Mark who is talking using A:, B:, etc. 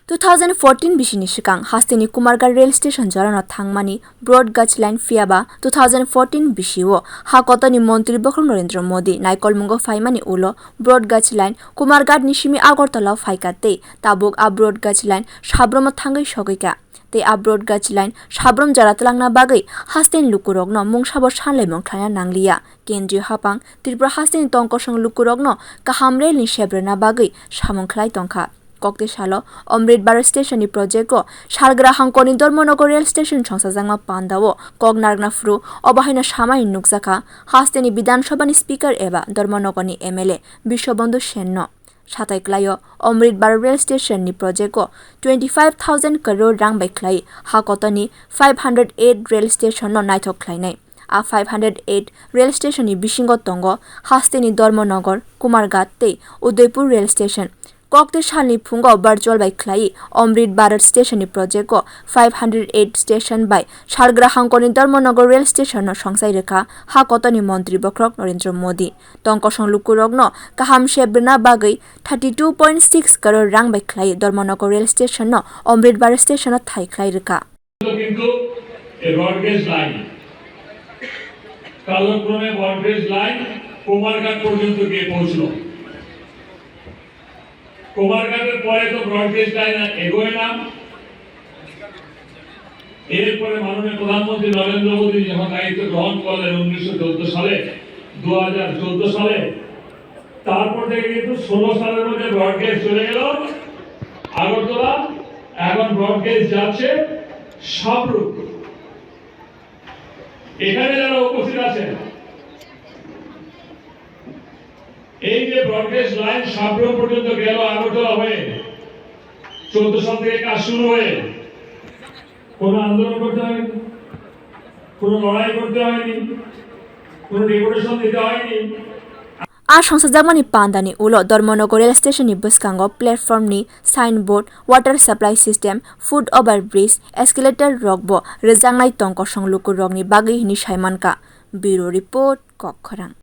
A: 2014 bisini sikang hasteni kumarghat rail station jorano thangmani broad gauge line fiaba 2014 bisio hakotoni montri bokhorok Narendra Modi naikolmungo faimani ulo broad gauge line kumarghat nisimi agortala faikate tabuk a broad gauge line sabromo thangai sogoika te a broad gauge line sabrom jaratlangna bagai hasten lukurokno mungsabor sanlaimong khlana nanglia kendriyo hapang tripura hasten tongkosong lukurokno kaham rail ni sebrena bagai samwng khlai tongkha kokti salo Amritbharat station ni project ko salgwra hangkor ni Dharmanagar rail station songsai pandao kognargna fru obahaina samai nukjaka haste ni Bidhan Sabha ni speaker eba Dharmanagar ni MLA Bishobandhu Senno satai klayo Amritbharat rail station ni project ko 25,000 crore rang bai khlai hakotor ni 508 rail station no naithok khlainai a 508 rail station ni bisingo tongo haste ni Dharmanagar kumarghat te udaipur rail station kokti salni phung virtual by khwlai Amritbharat station ni project ko 508 station by salgwra hangkor ni Dharmanagar rail station no songsairwkha hakotor ni montri bokhorok Narendra Modi tongkosong lukurokno kaham sebrena bagai 32.6 crore rang by khwlai Dharmanagar rail station no Amritbharat station no thai khwlai rwkha
B: কিন্তু এই broad gauge line কালক্রমে broad gauge line Kumarghat পর্যন্ত গিয়ে পৌঁছলো কুমারঘাটের পরে তো broad gauge line এগোয় না এরপরে মাননীয় প্রধানমন্ত্রী নরেন্দ্র মোদী যখন দায়িত্ব গ্রহণ করলেন 1914 সালে 2014 সালে তারপর থেকে কিন্তু 16 সালের মধ্যে ব্রডগেজ চলে গেল আগরতলা এখন ব্রডগেজ যাচ্ছে সবরূপ এখানে যারা উপস্থিত আছেন এই যে ব্রডগেজ লাইন সাবরুম পর্যন্ত গেল আগরতলা হয়ে 14 সাল থেকে কাজ শুরু হয়ে কোন আন্দোলন করতে হয়নি কোন লড়াই করতে হয়নি কোন ডেপুটেশন দিতে হয়নি
A: a songsajagmani pandani ulo Dharmanagar rail station ni bwskango platform ni signboard water supply system foot over bridge escalator rokbo rejangnai tongkosong lukurokni bagai hini saimanka bureau report kokhorang।